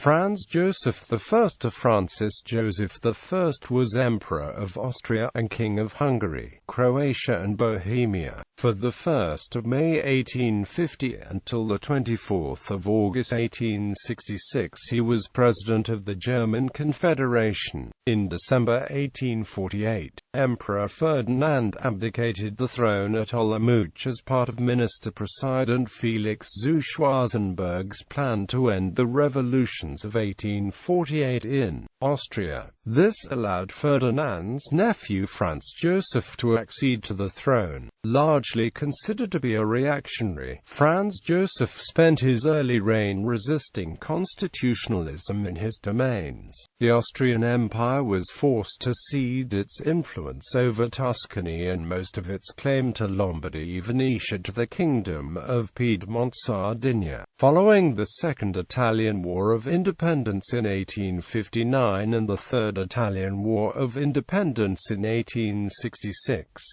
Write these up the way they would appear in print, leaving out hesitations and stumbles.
Franz Joseph I. Francis Joseph I was Emperor of Austria and King of Hungary, Croatia and Bohemia, for the 1st of May 1850 until the 24th of August 1866 he was President of the German Confederation. In December 1848, Emperor Ferdinand abdicated the throne at Olomouc as part of Ministerpräsident Felix Schwarzenberg's plan to end the revolutions of 1848 in Austria. This allowed Ferdinand's nephew Franz Joseph to accede to the throne. Largely considered to be a reactionary, Franz Joseph spent his early reign resisting constitutionalism in his domains. The Austrian Empire was forced to cede its influence over Tuscany and most of its claim to Lombardy, Venetia, to the Kingdom of Piedmont-Sardinia. Following the Second Italian War of Independence in 1859 and the Third Italian War of Independence in 1866,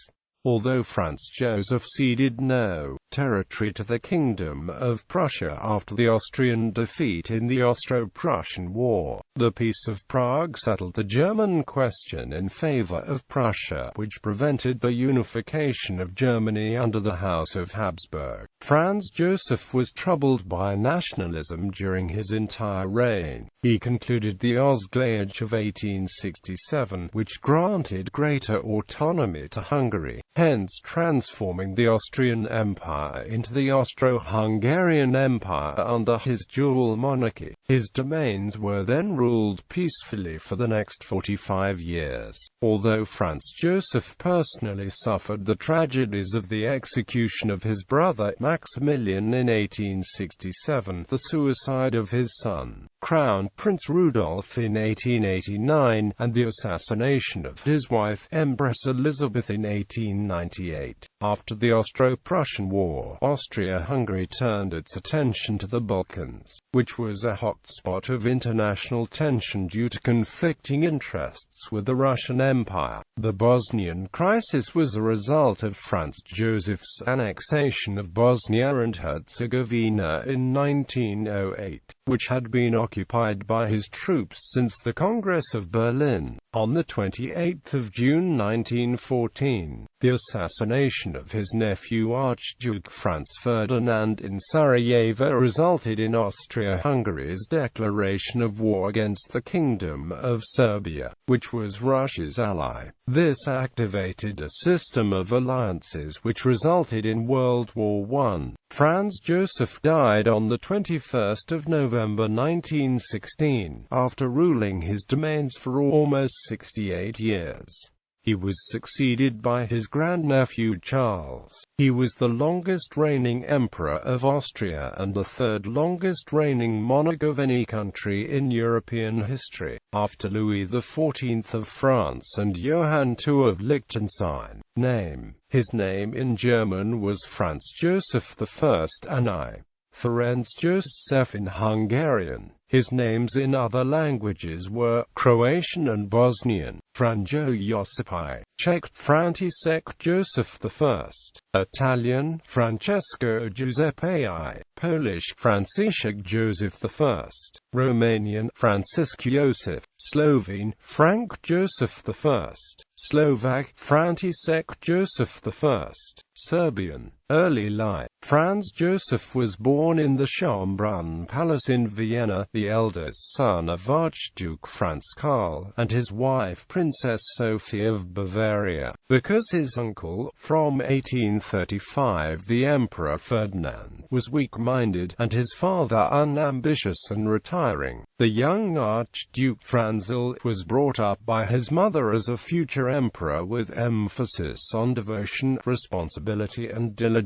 although Franz Joseph ceded no territory to the Kingdom of Prussia after the Austrian defeat in the Austro-Prussian War, the Peace of Prague settled the German question in favor of Prussia, which prevented the unification of Germany under the House of Habsburg. Franz Joseph was troubled by nationalism during his entire reign. He concluded the Ausgleich of 1867, which granted greater autonomy to Hungary, hence transforming the Austrian Empire into the Austro-Hungarian Empire under his dual monarchy. His domains were then ruled peacefully for the next 45 years. Although Franz Joseph personally suffered the tragedies of the execution of his brother Maximilian in 1867, the suicide of his son, Crown Prince Rudolf in 1889, and the assassination of his wife Empress Elizabeth in 1898. After the Austro-Prussian War, Austria-Hungary turned its attention to the Balkans, which was a hotspot of international tension due to conflicting interests with the Russian Empire. The Bosnian crisis was a result of Franz Joseph's annexation of Bosnia and Herzegovina in 1908, which had been occupied by his troops since the Congress of Berlin. On the 28th of June 1914, the assassination of his nephew Archduke Franz Ferdinand in Sarajevo resulted in Austria-Hungary's declaration of war against the Kingdom of Serbia, which was Russia's ally. This activated a system of alliances which resulted in World War I. Franz Joseph died on the 21st of November 1916, after ruling his domains for almost 68 years. He was succeeded by his grandnephew Charles. He was the longest-reigning Emperor of Austria and the third longest-reigning monarch of any country in European history, after Louis XIV of France and Johann II of Liechtenstein. His name in German was Franz Joseph I and I. Franz Joseph in Hungarian. His names in other languages were Croatian and Bosnian, Franz Joseph I, Czech, František Joseph I, Italian, Francesco Giuseppe I, Polish, Franciszek Joseph I, Romanian, Francisc Joseph, Slovene, Frank Joseph I, Slovak, František Joseph I, Serbian. Early life. Franz Joseph was born in the Schönbrunn Palace in Vienna, the eldest son of Archduke Franz Karl and his wife Princess Sophie of Bavaria. Because his uncle, from 1835, the Emperor Ferdinand, was weak-minded, and his father unambitious and retiring, the young Archduke Franzl was brought up by his mother as a future emperor with emphasis on devotion, responsibility and diligence.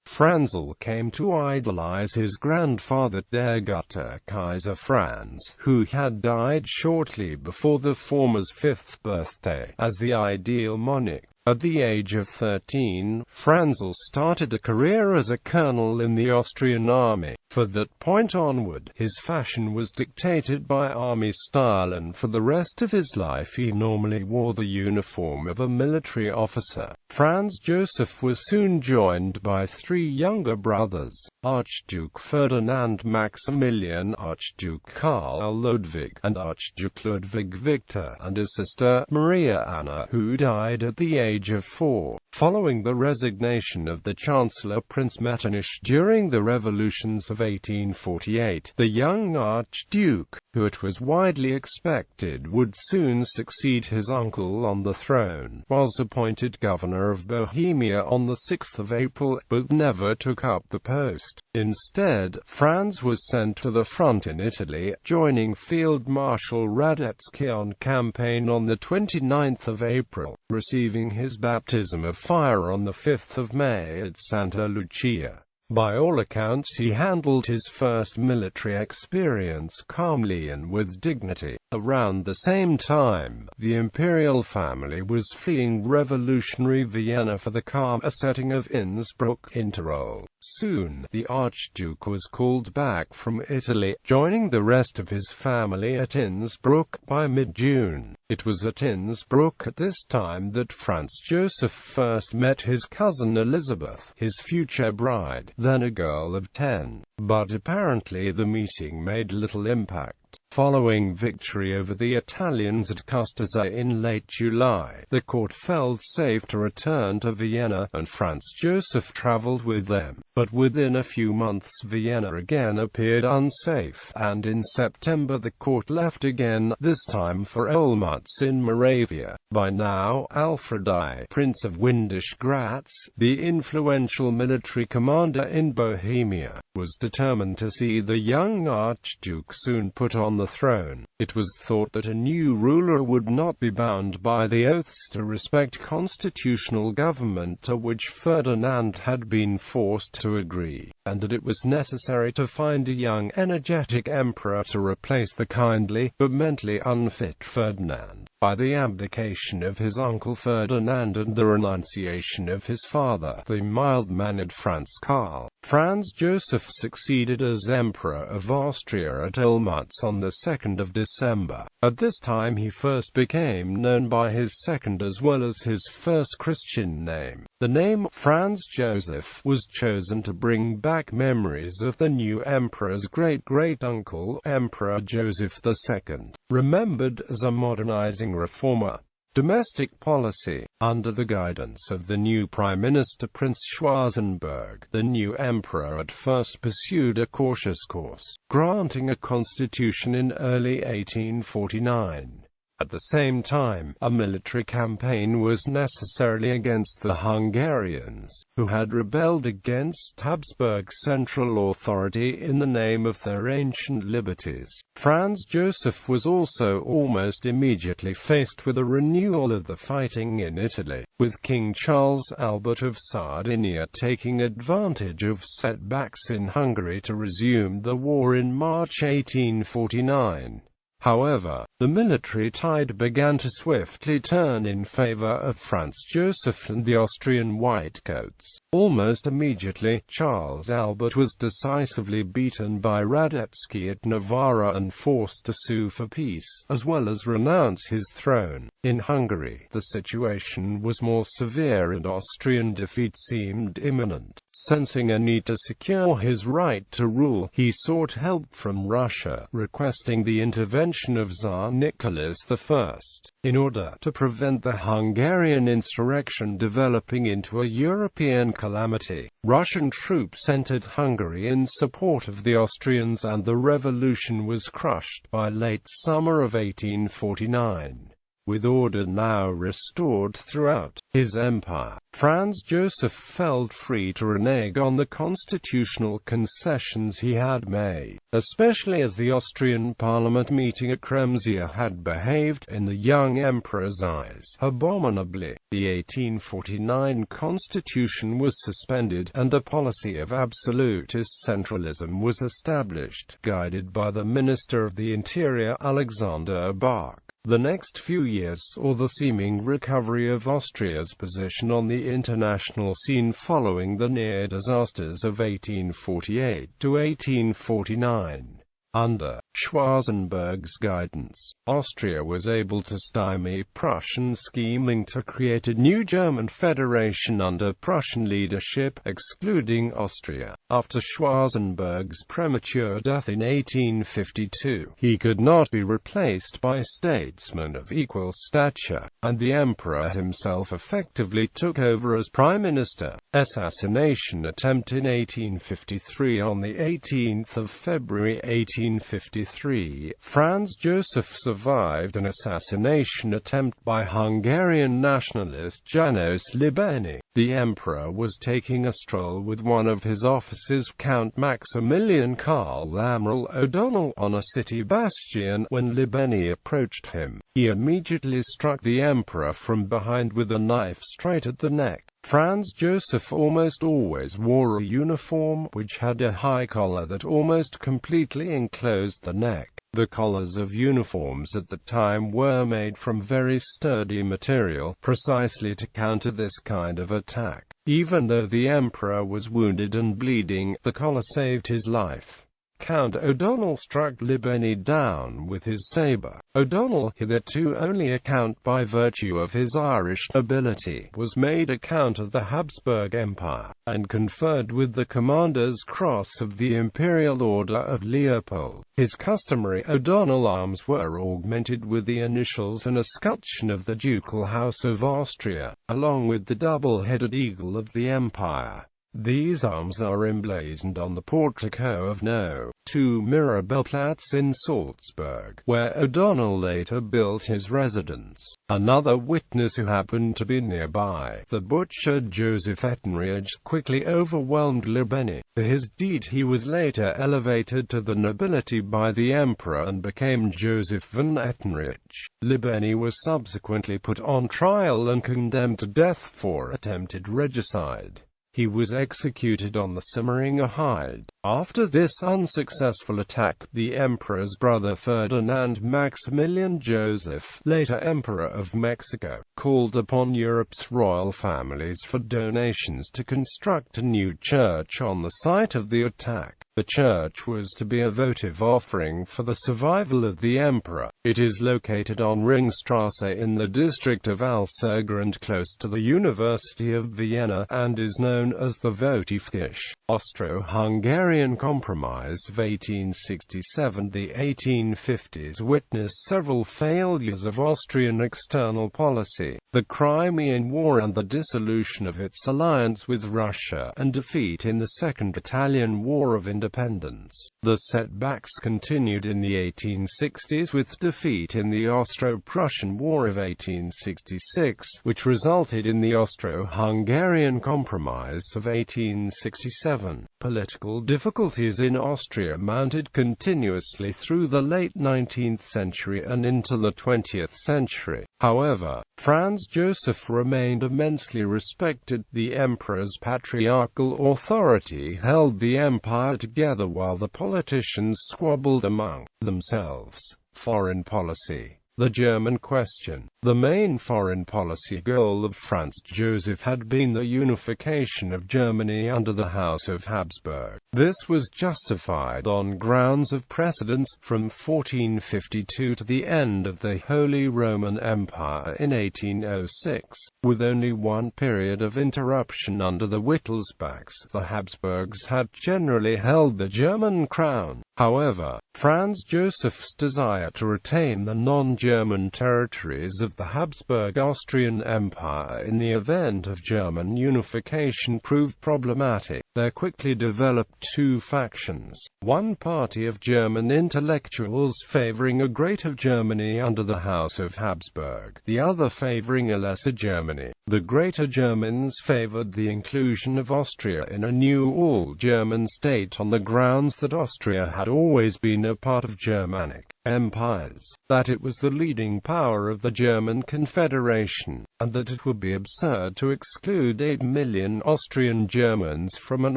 Franzl came to idolize his grandfather, der Gute Kaiser Franz, who had died shortly before the former's 5th birthday, as the ideal monarch. At the age of 13, Franzl started a career as a colonel in the Austrian army. For that point onward, his fashion was dictated by army style, and for the rest of his life he normally wore the uniform of a military officer. Franz Joseph was soon joined by 3 younger brothers, Archduke Ferdinand Maximilian, Archduke Karl Ludwig, and Archduke Ludwig Victor, and his sister, Maria Anna, who died at the age of 4. Following the resignation of the Chancellor Prince Metternich during the revolutions of 1848, the young Archduke, who it was widely expected would soon succeed his uncle on the throne, was appointed governor of Bohemia on the 6th of April, but never took up the post. Instead, Franz was sent to the front in Italy, joining Field Marshal Radetzky on campaign on the 29th of April, receiving his baptism of fire on the 5th of May at Santa Lucia. By all accounts he handled his first military experience calmly and with dignity. Around the same time, the imperial family was fleeing revolutionary Vienna for the calmer setting of Innsbruck in Tyrol. Soon, the Archduke was called back from Italy, joining the rest of his family at Innsbruck by mid-June. It was at Innsbruck at this time that Franz Joseph first met his cousin Elizabeth, his future bride, then a girl of 10. But apparently the meeting made little impact. Following victory over the Italians at Custoza in late July, the court felt safe to return to Vienna, and Franz Joseph travelled with them. But within a few months Vienna again appeared unsafe, and in September the court left again, this time for Olomouc in Moravia. By now, Alfred I, Prince of Windisch-Gratz, the influential military commander in Bohemia, was determined to see the young Archduke soon put on the throne. It was thought that a new ruler would not be bound by the oaths to respect constitutional government to which Ferdinand had been forced to agree, and that it was necessary to find a young, energetic emperor to replace the kindly, but mentally unfit Ferdinand. By the abdication of his uncle Ferdinand and the renunciation of his father, the mild-mannered Franz Karl, Franz Joseph succeeded as Emperor of Austria at Olomouc on the 2nd of December. At this time he first became known by his second as well as his first Christian name. The name Franz Joseph was chosen to bring back memories of the new emperor's great-great-uncle, Emperor Joseph II, remembered as a modernizing reformer. Domestic policy. Under the guidance of the new Prime Minister Prince Schwarzenberg, the new emperor at first pursued a cautious course, granting a constitution in early 1849. At the same time, a military campaign was necessary against the Hungarians, who had rebelled against Habsburg central authority in the name of their ancient liberties. Franz Joseph was also almost immediately faced with a renewal of the fighting in Italy, with King Charles Albert of Sardinia taking advantage of setbacks in Hungary to resume the war in March 1849. However, the military tide began to swiftly turn in favor of Franz Joseph and the Austrian Whitecoats. Almost immediately, Charles Albert was decisively beaten by Radetzky at Novara and forced to sue for peace, as well as renounce his throne. In Hungary, the situation was more severe and Austrian defeat seemed imminent. Sensing a need to secure his right to rule, he sought help from Russia, requesting the intervention of Tsar Nicholas I, in order to prevent the Hungarian insurrection developing into a European calamity. Russian troops entered Hungary in support of the Austrians and the revolution was crushed by late summer of 1849. With order now restored throughout his empire, Franz Joseph felt free to renege on the constitutional concessions he had made, especially as the Austrian parliament meeting at Kremsia had behaved, in the young emperor's eyes, abominably. The 1849 constitution was suspended, and a policy of absolutist centralism was established, guided by the Minister of the Interior Alexander Bach. The next few years saw the seeming recovery of Austria's position on the international scene following the near disasters of 1848 to 1849. Under Schwarzenberg's guidance, Austria was able to stymie Prussian scheming to create a new German federation under Prussian leadership, excluding Austria. After Schwarzenberg's premature death in 1852, he could not be replaced by statesmen of equal stature, and the emperor himself effectively took over as prime minister. Assassination attempt in 1853. On the 18th of February 1853, Franz Joseph survived an assassination attempt by Hungarian nationalist János Libeni. The emperor was taking a stroll with one of his officers, Count Maximilian Karl Amiral O'Donnell, on a city bastion. When Libeni approached him, he immediately struck the emperor from behind with a knife straight at the neck. Franz Joseph almost always wore a uniform, which had a high collar that almost completely enclosed the neck. The collars of uniforms at the time were made from very sturdy material, precisely to counter this kind of attack. Even though the emperor was wounded and bleeding, the collar saved his life. Count O'Donnell struck Libeni down with his sabre. O'Donnell, hitherto only a count by virtue of his Irish nobility, was made a count of the Habsburg Empire, and conferred with the Commander's Cross of the Imperial Order of Leopold. His customary O'Donnell arms were augmented with the initials and escutcheon of the Ducal House of Austria, along with the double-headed eagle of the Empire. These arms are emblazoned on the portico of No. 2 Mirabellplatz in Salzburg, where O'Donnell later built his residence. Another witness who happened to be nearby, the butcher Joseph Ettenreich, quickly overwhelmed Libeni. For his deed he was later elevated to the nobility by the emperor and became Joseph von Ettenreich. Libeni was subsequently put on trial and condemned to death for attempted regicide. He was executed on the Simmeringer Heide. After this unsuccessful attack, the emperor's brother Ferdinand Maximilian Joseph, later Emperor of Mexico, called upon Europe's royal families for donations to construct a new church on the site of the attack. The church was to be a votive offering for the survival of the emperor. It is located on Ringstrasse in the district of Alserga and close to the University of Vienna, and is known as the Votivkirche. Austro-Hungarian Compromise of 1867. The 1850s witnessed several failures of Austrian external policy, the Crimean War and the dissolution of its alliance with Russia, and defeat in the Second Italian War of Independence. The setbacks continued in the 1860s with defeat in the Austro-Prussian War of 1866, which resulted in the Austro-Hungarian Compromise of 1867. Political difficulties in Austria mounted continuously through the late 19th century and into the 20th century. However, Franz Joseph remained immensely respected. The emperor's patriarchal authority held the empire together while the politicians squabbled among themselves. Foreign policy. The German question. The main foreign policy goal of Franz Joseph had been the unification of Germany under the House of Habsburg. This was justified on grounds of precedence, from 1452 to the end of the Holy Roman Empire in 1806, with only one period of interruption under the Wittelsbachs. The Habsburgs had generally held the German crown. However, Franz Joseph's desire to retain the non-German territories of the Habsburg Austrian Empire in the event of German unification proved problematic. There quickly developed two factions, one party of German intellectuals favoring a Greater Germany under the House of Habsburg, the other favoring a Lesser Germany. The Greater Germans favored the inclusion of Austria in a new all-German state on the grounds that Austria had always been a part of Germanic empires, that it was the leading power of the German Confederation, and that it would be absurd to exclude 8 million Austrian Germans from an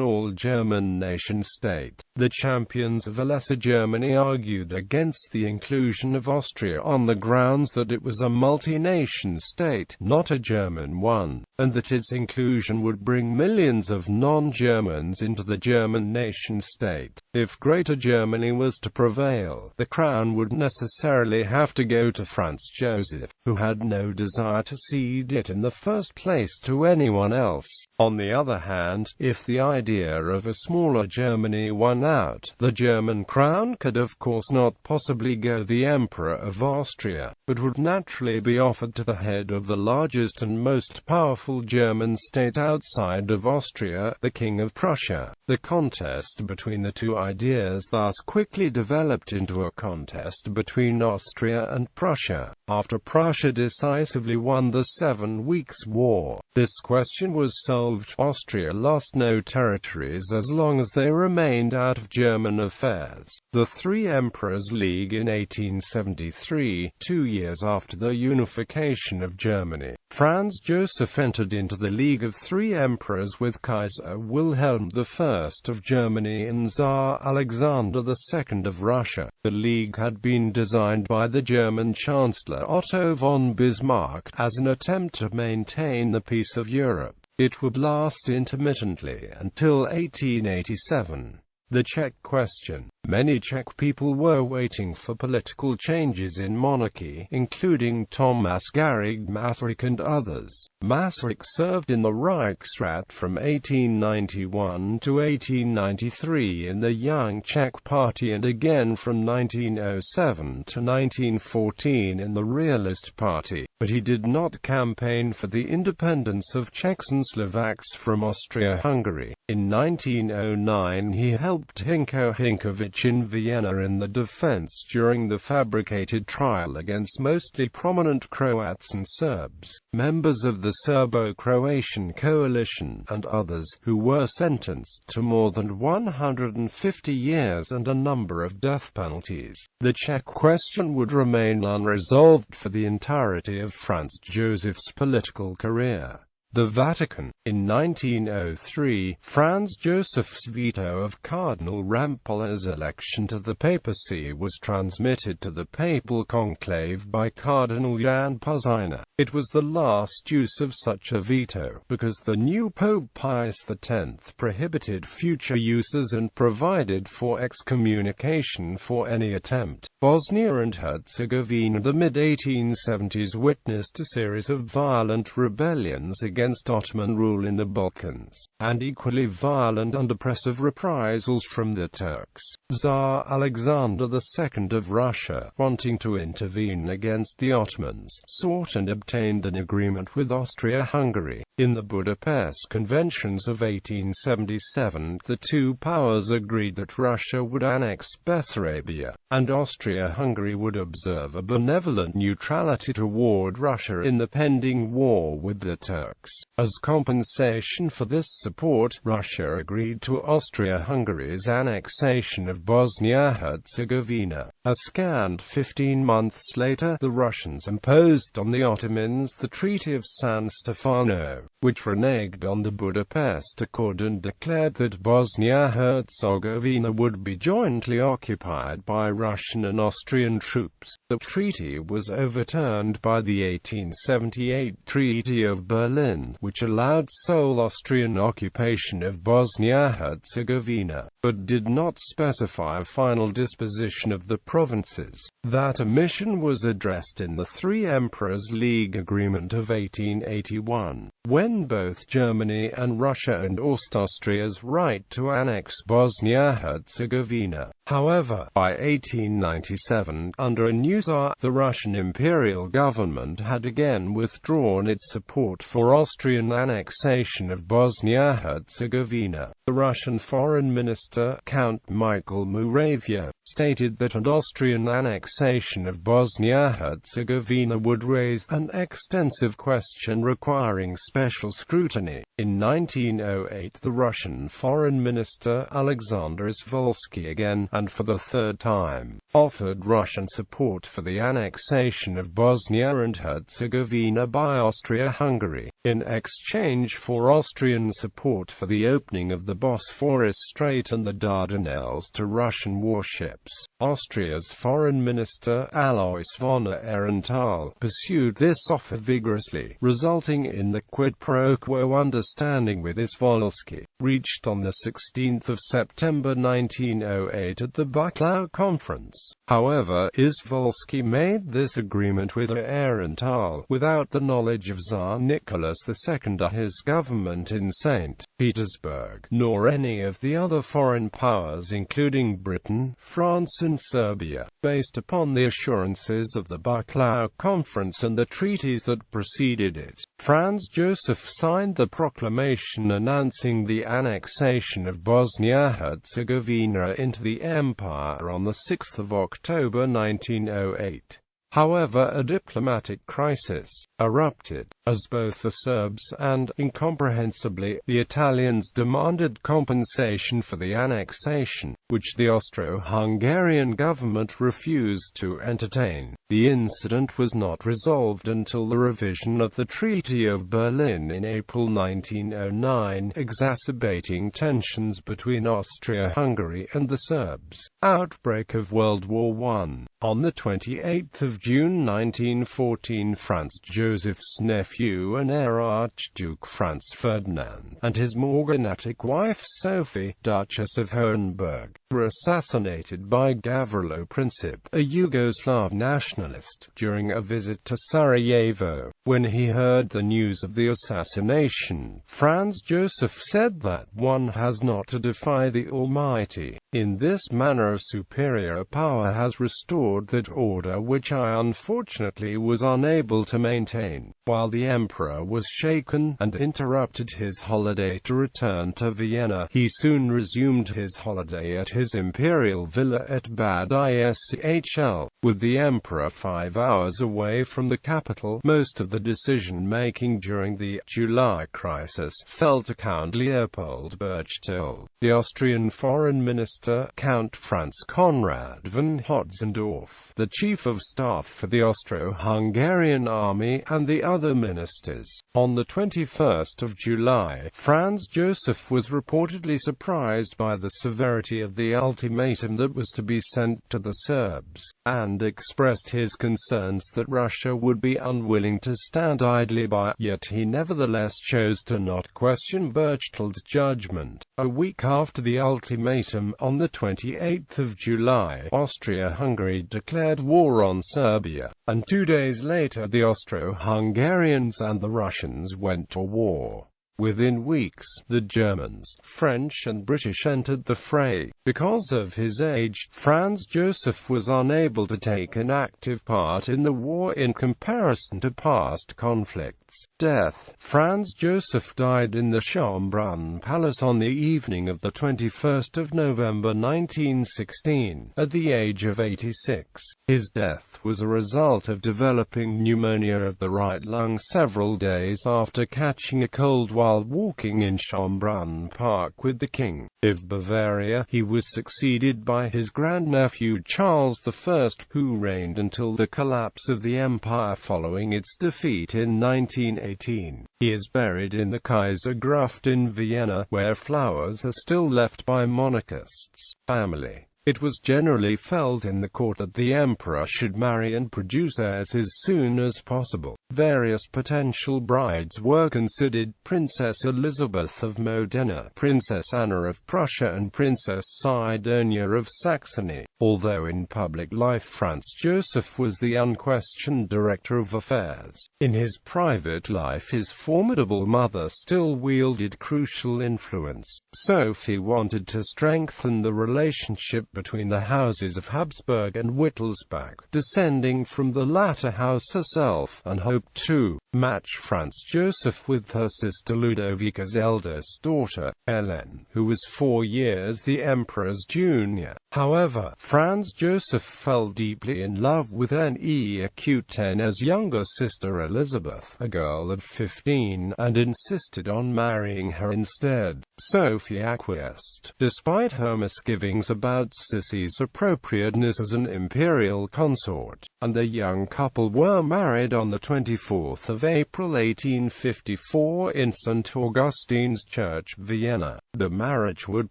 all-German nation-state. The champions of a Lesser Germany argued against the inclusion of Austria on the grounds that it was a multi-nation state, not a German one. and that its inclusion would bring millions of non-Germans into the German nation-state. If Greater Germany was to prevail, the crown would necessarily have to go to Franz Joseph, who had no desire to cede it in the first place to anyone else. On the other hand, if the idea of a smaller Germany won out, the German crown could of course not possibly go the Emperor of Austria, but would naturally be offered to the head of the largest and most powerful German state outside of Austria, the King of Prussia. The contest between the two ideas thus quickly developed into a contest between Austria and Prussia. After Prussia decisively won the 7 Weeks' War, this question was solved. Austria lost no territories as long as they remained out of German affairs. The Three Emperors League in 1873, 2 years after the unification of Germany, Franz Joseph entered into the League of Three Emperors with Kaiser Wilhelm I of Germany and Tsar Alexander II of Russia. The League had been designed by the German Chancellor Otto von Bismarck as an attempt to maintain the peace of Europe. It would last intermittently until 1887. The Czech question. Many Czech people were waiting for political changes in monarchy, including Thomas Garrigue Masaryk and others. Masaryk served in the Reichsrat from 1891 to 1893 in the Young Czech Party and again from 1907 to 1914 in the Realist Party, but he did not campaign for the independence of Czechs and Slovaks from Austria-Hungary. In 1909 he helped Hinko Hinkovich in Vienna in the defense during the fabricated trial against mostly prominent Croats and Serbs, members of the Serbo-Croatian coalition, and others, who were sentenced to more than 150 years and a number of death penalties. The Czech question would remain unresolved for the entirety of Franz Joseph's political career. The Vatican. In 1903, Franz Joseph's veto of Cardinal Rampolla's election to the papacy was transmitted to the papal conclave by Cardinal Jan Puzina. It was the last use of such a veto, because the new Pope Pius X prohibited future uses and provided for excommunication for any attempt. Bosnia and Herzegovina. The mid-1870s witnessed a series of violent rebellions against Ottoman rule in the Balkans, and equally violent and oppressive reprisals from the Turks. Tsar Alexander II of Russia, wanting to intervene against the Ottomans, sought and obtained an agreement with Austria-Hungary. In the Budapest Conventions of 1877, the two powers agreed that Russia would annex Bessarabia, and Austria-Hungary would observe a benevolent neutrality toward Russia in the pending war with the Turks. As compensation for this support, Russia agreed to Austria-Hungary's annexation of Bosnia-Herzegovina. A scant 15 months later, the Russians imposed on the Ottomans the Treaty of San Stefano, which reneged on the Budapest Accord and declared that Bosnia-Herzegovina would be jointly occupied by Russian and Austrian troops. The treaty was overturned by the 1878 Treaty of Berlin, which allowed sole Austrian occupation of Bosnia-Herzegovina, but did not specify a final disposition of the provinces. That omission was addressed in the Three Emperors League Agreement of 1881, when both Germany and Russia endorsed Austria's right to annex Bosnia-Herzegovina. However, by 1897, under a new Tsar, the Russian imperial government had again withdrawn its support for Austrian annexation of Bosnia-Herzegovina. The Russian Foreign Minister, Count Michael Muraviev, stated that an Austrian annexation of Bosnia-Herzegovina would raise an extensive question requiring special scrutiny. In 1908, the Russian Foreign Minister, Alexander Zvolsky, again, and for the third time, offered Russian support for the annexation of Bosnia and Herzegovina by Austria-Hungary. in exchange for Austrian support for the opening of the Bosphorus Strait and the Dardanelles to Russian warships. Austria's foreign minister, Alois von Aehrenthal, pursued this offer vigorously, resulting in the quid pro quo understanding with Izvolsky, reached on 16 September 1908 at the Bucklau Conference. However, Izvolsky made this agreement with Aehrenthal without the knowledge of Tsar Nicholas II or his government in St. Petersburg, nor any of the other foreign powers including Britain, France and Serbia, based upon the assurances of the Bucklau Conference and the treaties that preceded it. Franz Joseph signed the proclamation announcing the annexation of Bosnia-Herzegovina into the Empire on 6 October 1908. However, a diplomatic crisis erupted, as both the Serbs and, incomprehensibly, the Italians demanded compensation for the annexation, which the Austro-Hungarian government refused to entertain. The incident was not resolved until the revision of the Treaty of Berlin in April 1909, exacerbating tensions between Austria-Hungary and the Serbs. Outbreak of World War I. On 28 June 1914, Franz Joseph's nephew and heir Archduke Franz Ferdinand, and his morganatic wife Sophie, Duchess of Hohenberg, were assassinated by Gavrilo Princip, a Yugoslav nationalist, during a visit to Sarajevo. When he heard the news of the assassination, Franz Joseph said that one has not to defy the Almighty. In this manner a superior power has restored that order which I unfortunately was unable to maintain. While the emperor was shaken, and interrupted his holiday to return to Vienna, he soon resumed his holiday at his imperial villa at Bad Ischl, with the emperor 5 hours away from the capital. Most of the decision-making during the July crisis fell to Count Leopold Berchtold. The Austrian foreign minister, Count Franz Conrad von Hotzendorf, the chief of staff for the Austro-Hungarian army, and the other ministers. On the 21st of July, Franz Joseph was reportedly surprised by the severity of the ultimatum that was to be sent to the Serbs, and expressed his concerns that Russia would be unwilling to stand idly by, yet he nevertheless chose to not question Berchtold's judgment. A week after the ultimatum, on the 28th of July, Austria-Hungary declared war on Serbia, and 2 days later the Austro-Hungarians and the Russians went to war. Within weeks, the Germans, French and British entered the fray. Because of his age, Franz Joseph was unable to take an active part in the war in comparison to past conflicts. Death. Franz Joseph died in the Schönbrunn Palace on the evening of the 21st of November 1916, at the age of 86. His death was a result of developing pneumonia of the right lung several days after catching a cold while walking in Schönbrunn Park with the King of Bavaria. He was succeeded by his grandnephew Charles I, who reigned until the collapse of the empire following its defeat in 1918. He is buried in the Kaisergruft in Vienna, where flowers are still left by monarchists' family. It was generally felt in the court that the emperor should marry and produce heirs as soon as possible. Various potential brides were considered: Princess Elizabeth of Modena, Princess Anna of Prussia and Princess Sidonia of Saxony. Although in public life Franz Joseph was the unquestioned director of affairs, in his private life his formidable mother still wielded crucial influence. Sophie wanted to strengthen the relationship between the houses of Habsburg and Wittelsbach, descending from the latter house herself, and hoped to match Franz Joseph with her sister Ludovica's eldest daughter, Hélène, who was 4 years the emperor's junior. However, Franz Joseph fell deeply in love with Anne-Equitane's younger sister Elizabeth, a girl of 15, and insisted on marrying her instead. Sophie acquiesced, despite her misgivings about Sissy's appropriateness as an imperial consort, and the young couple were married on the 24th of of April 1854 in St. Augustine's Church, Vienna. The marriage would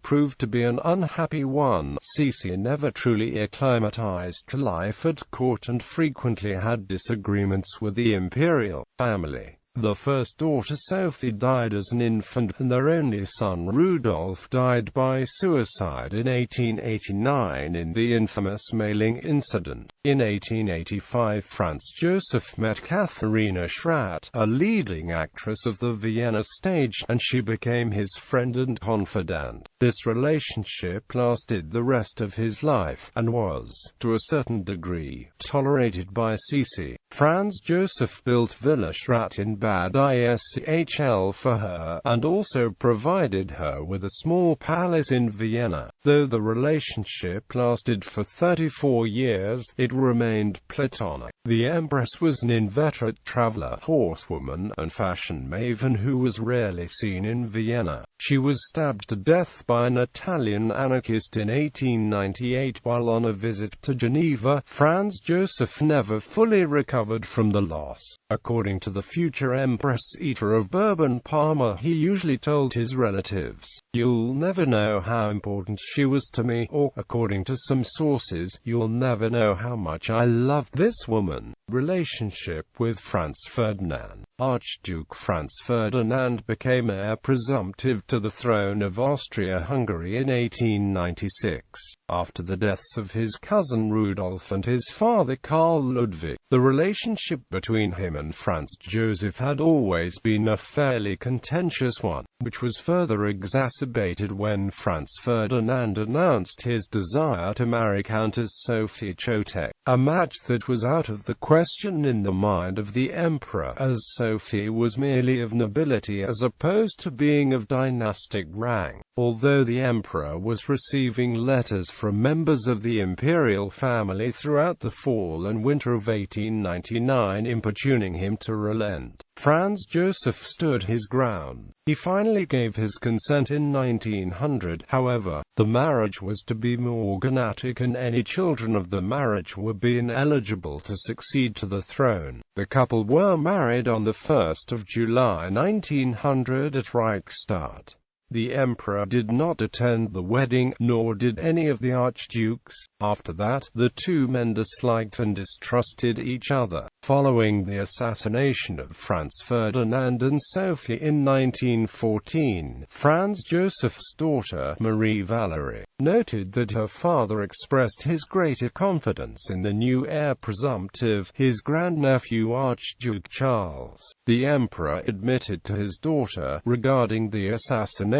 prove to be an unhappy one. Sisi never truly acclimatized to life at court and frequently had disagreements with the imperial family. The first daughter Sophie died as an infant, and their only son Rudolf died by suicide in 1889 in the infamous mailing incident. In 1885, Franz Joseph met Katharina Schratt, a leading actress of the Vienna stage, and she became his friend and confidant. This relationship lasted the rest of his life, and was, to a certain degree, tolerated by Sisi. Franz Joseph built Villa Schratt in Bad Ischl for her, and also provided her with a small palace in Vienna. Though the relationship lasted for 34 years, it remained platonic. The Empress was an inveterate traveler, horsewoman, and fashion maven who was rarely seen in Vienna. She was stabbed to death by an Italian anarchist in 1898 while on a visit to Geneva. Franz Joseph never fully recovered from the loss. According to the future Empress Eater of Bourbon-Parma, he usually told his relatives, "You'll never know how important she was to me," or, according to some sources, "You'll never know how much I loved this woman." Relationship with Franz Ferdinand. Archduke Franz Ferdinand became heir presumptive to the throne of Austria-Hungary in 1896, after the deaths of his cousin Rudolf and his father Karl Ludwig. The relationship between him and Franz Joseph had always been a fairly contentious one, which was further exacerbated when Franz Ferdinand announced his desire to marry Countess Sophie Chotek, a match that was out of the question in the mind of the emperor, as Sophie was merely of nobility as opposed to being of dynastic rank. Although the emperor was receiving letters from members of the imperial family throughout the fall and winter of 1899 importuning him to relent, Franz Joseph stood his ground. He finally gave his consent in 1900. However, the marriage was to be morganatic and any children of the marriage were ineligible to succeed to the throne. The couple were married on the 1st of July 1900 at Reichstadt. The emperor did not attend the wedding, nor did any of the archdukes. After that, the two men disliked and distrusted each other. Following the assassination of Franz Ferdinand and Sophie in 1914, Franz Joseph's daughter, Marie Valerie, noted that her father expressed his greater confidence in the new heir presumptive, his grandnephew Archduke Charles. The emperor admitted to his daughter, regarding the assassination,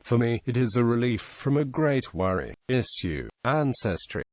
"For me, it is a relief from a great worry. Issue. Ancestry.